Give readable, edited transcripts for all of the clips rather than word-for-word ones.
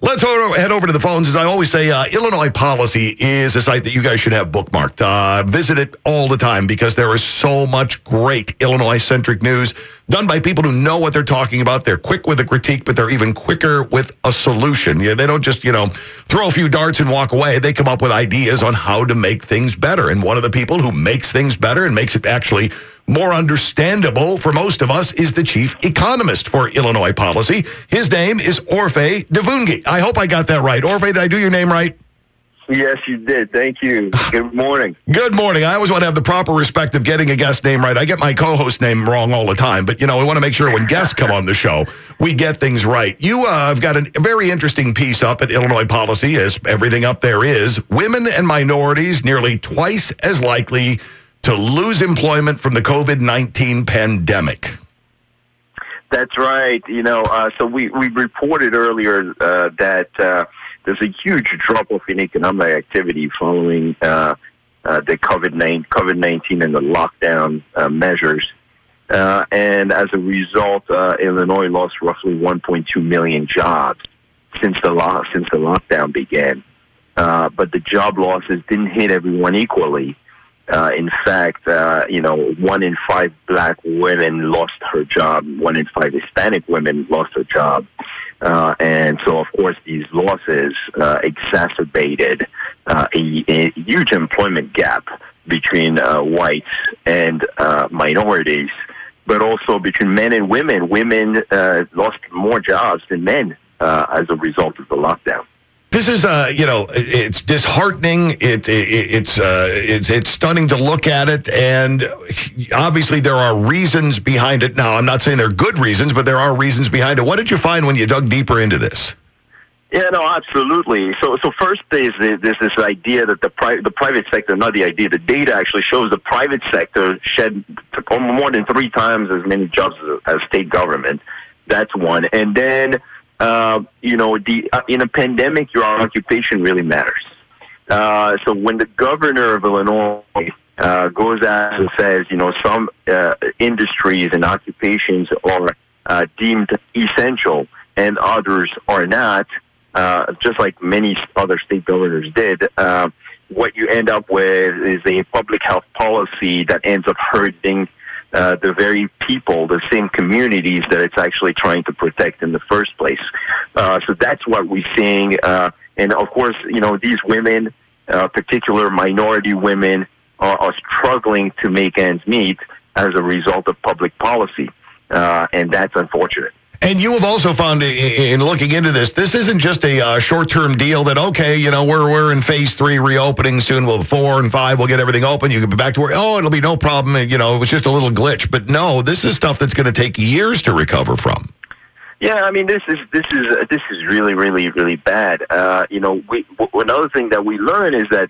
Let's head over to the phones. As I always say, Illinois Policy is a site that you guys should have bookmarked. Visit it all the time because there is so much great Illinois-centric news done by people who know what they're talking about. They're quick with a critique, but they're even quicker with a solution. Yeah, they don't just, throw a few darts and walk away. They come up with ideas on how to make things better. And one of the people who makes things better and makes it actually more understandable for most of us is the chief economist for Illinois Policy. His name is Orphe Divounguy. I hope I got that right. Orphe, did I do your name right? Yes, you did. Thank you. Good morning. Good morning. I always want to have the proper respect of getting a guest name right. I get my co-host name wrong all the time, but, we want to make sure when guests come on the show, we get things right. You have got a very interesting piece up at Illinois Policy, as everything up there is. Women and minorities nearly twice as likely to lose employment from the COVID-19 pandemic. That's right. So we reported earlier that there's a huge drop-off in economic activity following the COVID-19 and the lockdown measures. And as a result, Illinois lost roughly 1.2 million jobs since the lockdown began. But the job losses didn't hit everyone equally. In fact, 1 in 5 black women lost her job. 1 in 5 Hispanic women lost her job. And so, of course, these losses exacerbated a huge employment gap between whites and minorities, but also between men and women. Women lost more jobs than men as a result of the lockdown. This is, it's disheartening. It's stunning to look at it, and obviously there are reasons behind it. Now, I'm not saying they're good reasons, but there are reasons behind it. What did you find when you dug deeper into this? Yeah, no, absolutely. So first there's this idea that the private sector, not the idea, the data actually shows the private sector shed more than 3 times as many jobs as state government. That's one, and then. In a pandemic, your occupation really matters. So when the governor of Illinois goes out and says, some industries and occupations are deemed essential and others are not, just like many other state governors did, what you end up with is a public health policy that ends up hurting the very people, the same communities that it's actually trying to protect in the first place. So that's what we're seeing. And of course, these women, particular minority women, are struggling to make ends meet as a result of public policy. And that's unfortunate. And you have also found in looking into this isn't just a short-term deal that, okay, we're in phase 3 reopening soon. 4 and 5, we'll get everything open. You can be back to work. Oh, it'll be no problem. It was just a little glitch. But no, this is stuff that's going to take years to recover from. Yeah, I mean, this is really, really, really bad. Another thing that we learn is that,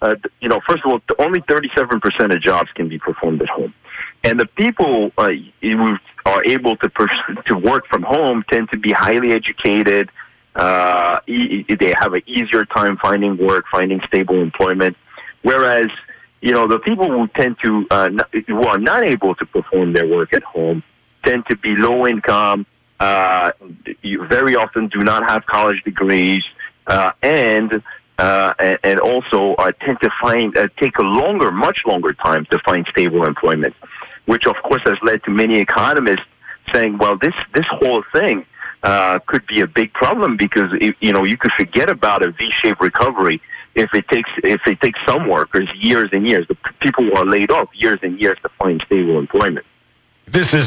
first of all, only 37% of jobs can be performed at home. And the people who are able to work from home tend to be highly educated. They have an easier time finding work, finding stable employment. Whereas, the people who tend to who are not able to perform their work at home tend to be low income. You very often do not have college degrees, and also tend to take a much longer time to find stable employment, which of course has led to many economists saying, well, this whole thing could be a big problem because you could forget about a V-shaped recovery if it takes some workers years and years. The people who are laid off years and years to find stable employment. This is,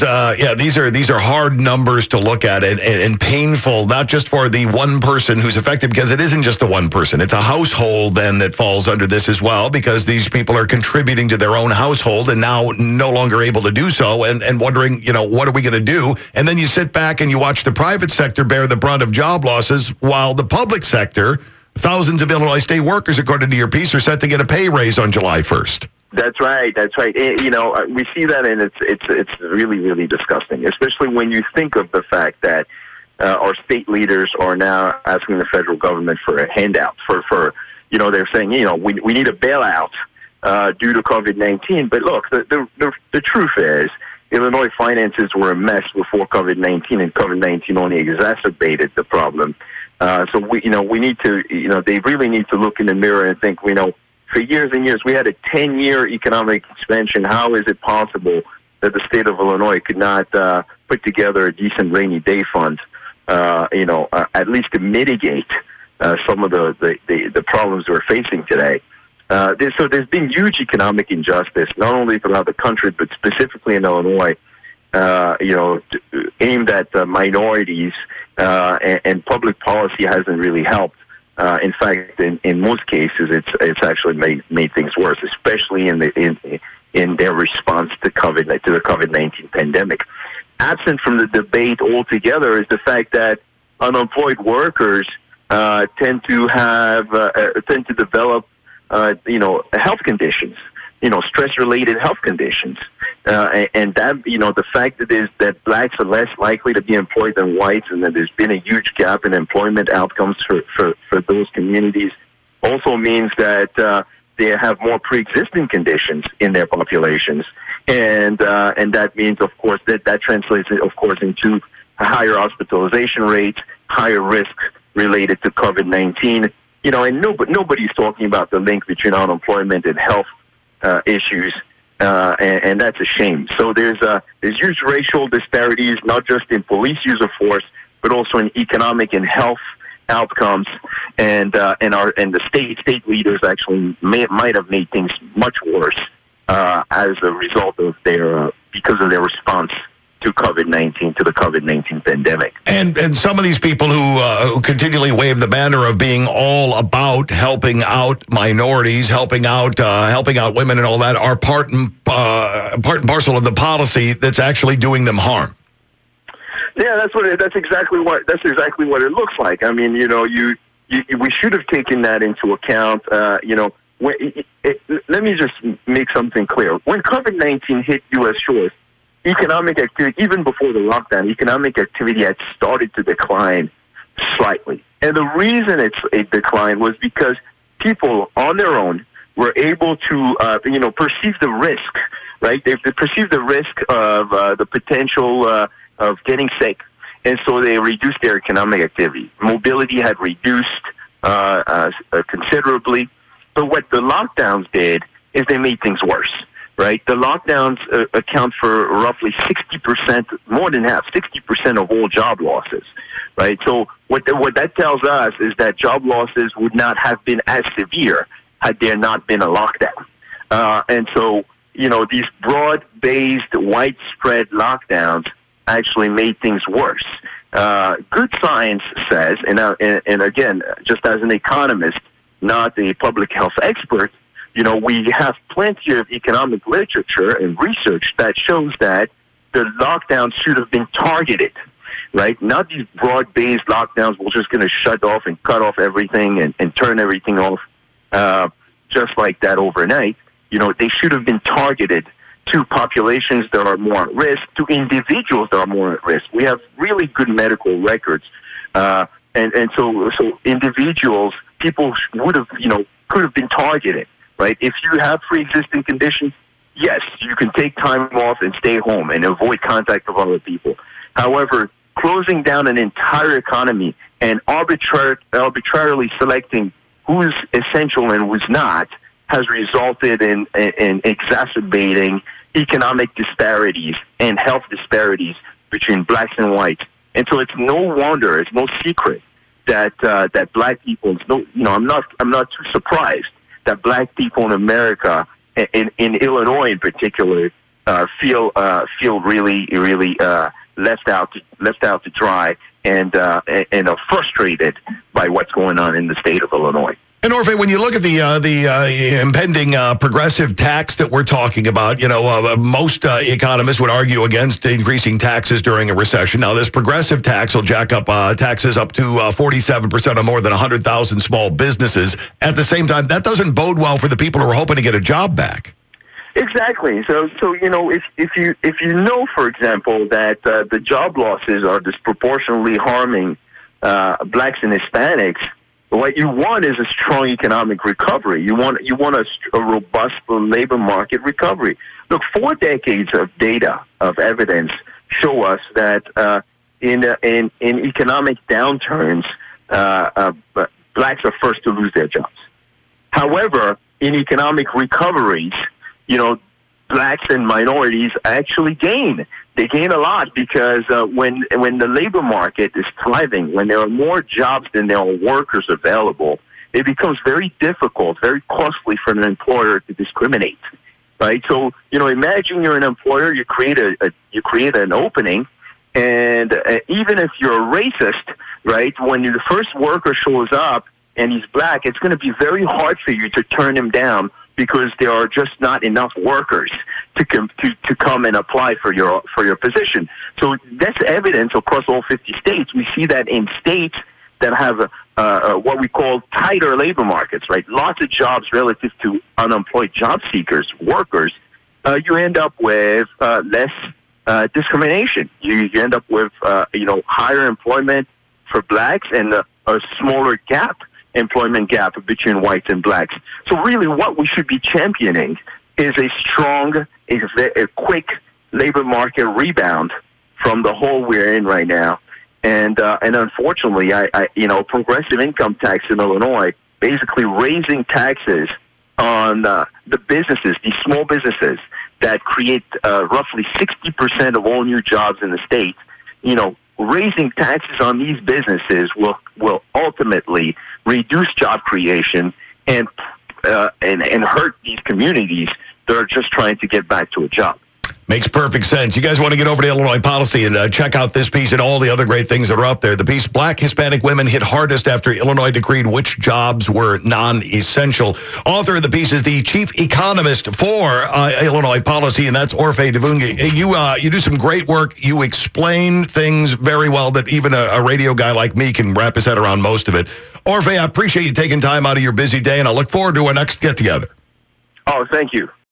these are hard numbers to look at and painful, not just for the one person who's affected, because it isn't just the one person. It's a household then that falls under this as well, because these people are contributing to their own household and now no longer able to do so and wondering, what are we going to do? And then you sit back and you watch the private sector bear the brunt of job losses while the public sector, thousands of Illinois state workers, according to your piece, are set to get a pay raise on July 1st. That's right. We see that, and it's really, really disgusting, especially when you think of the fact that our state leaders are now asking the federal government for a handout for they're saying, we need a bailout due to COVID-19. But look, the truth is, Illinois finances were a mess before COVID-19, and COVID-19 only exacerbated the problem. So we need to, they really need to look in the mirror and think, for years and years, we had a 10-year economic expansion. How is it possible that the state of Illinois could not put together a decent rainy day fund, at least to mitigate some of the problems we're facing today? So there's been huge economic injustice, not only throughout the country, but specifically in Illinois, aimed at minorities, and public policy hasn't really helped. In fact, in most cases, it's actually made things worse, especially in their response to the COVID-19 pandemic. Absent from the debate altogether is the fact that unemployed workers tend to develop health conditions, stress-related health conditions, and that the fact that blacks are less likely to be employed than whites, and that there's been a huge gap in employment outcomes for those communities, also means that they have more pre-existing conditions in their populations, and that means, of course, that translates, of course, into higher hospitalization rates, higher risk related to COVID-19. And nobody's talking about the link between unemployment and health issues, and that's a shame. So there's huge racial disparities, not just in police use of force, but also in economic and health outcomes, and the state leaders actually might have made things much worse as a result of because of their response to COVID-19, to the COVID-19 pandemic. And some of these people who continually wave the banner of being all about helping out minorities, helping out women and all that are part and parcel of the policy that's actually doing them harm. Yeah, that's exactly what it looks like. I mean, we should have taken that into account. Let me just make something clear. When COVID-19 hit U.S. shores, economic activity, even before the lockdown, economic activity had started to decline slightly. And the reason it declined was because people on their own were able to, perceive the risk, right? They perceived the risk of the potential of getting sick. And so they reduced their economic activity. Mobility had reduced considerably. But what the lockdowns did is they made things worse. Right, the lockdowns account for roughly 60%, more than half, 60% of all job losses. Right, so what that tells us is that job losses would not have been as severe had there not been a lockdown. And so, these broad-based, widespread lockdowns actually made things worse. Good science says, and again, just as an economist, not a public health expert, we have plenty of economic literature and research that shows that the lockdowns should have been targeted, right? Not these broad-based lockdowns. We're just going to shut off and cut off everything and turn everything off just like that overnight. They should have been targeted to populations that are more at risk, to individuals that are more at risk. We have really good medical records. And so individuals, people would have, could have been targeted. Right? If you have pre-existing conditions, yes, you can take time off and stay home and avoid contact with other people. However, closing down an entire economy and arbitrarily selecting who's essential and who's not has resulted in exacerbating economic disparities and health disparities between blacks and whites. And so it's no wonder, it's no secret that black people, I'm not too surprised that black people in America, in Illinois in particular, feel really left out to dry and are frustrated by what's going on in the state of Illinois. And Orphe, when you look at the impending progressive tax that we're talking about, most economists would argue against increasing taxes during a recession. Now, this progressive tax will jack up taxes up to 47% on more than 100,000 small businesses. At the same time, that doesn't bode well for the people who are hoping to get a job back. Exactly. So if you know, for example, that the job losses are disproportionately harming blacks and Hispanics, what you want is a strong economic recovery. You want a robust labor market recovery. Look, 4 decades of data, of evidence, show us that in economic downturns, blacks are first to lose their jobs. However, in economic recoveries, blacks and minorities actually gain. They gain a lot because when the labor market is thriving, when there are more jobs than there are workers available, it becomes very difficult, very costly for an employer to discriminate, right? So, imagine you're an employer, you create an opening, and even if you're a racist, right, when the first worker shows up and he's black, it's going to be very hard for you to turn him down because there are just not enough workers to come and apply for your position. So that's evidence across all 50 states. We see that in states that have what we call tighter labor markets, right? Lots of jobs relative to unemployed job seekers, workers. You end up with less discrimination. You end up with higher employment for blacks and a smaller employment gap between whites and blacks. So really what we should be championing is a strong, a quick labor market rebound from the hole we're in right now. And unfortunately, progressive income tax in Illinois, basically raising taxes on the businesses, these small businesses that create roughly 60% of all new jobs in the state, raising taxes on these businesses will ultimately reduce job creation and hurt these communities that are just trying to get back to a job. Makes perfect sense. You guys want to get over to Illinois Policy and check out this piece and all the other great things that are up there. The piece, Black Hispanic Women Hit Hardest After Illinois Decreed Which Jobs Were Non-Essential. Author of the piece is the chief economist for Illinois Policy, and that's Orphe Divounguy. You do some great work. You explain things very well that even a radio guy like me can wrap his head around most of it. Orphe, I appreciate you taking time out of your busy day, and I look forward to our next get-together. Oh, thank you.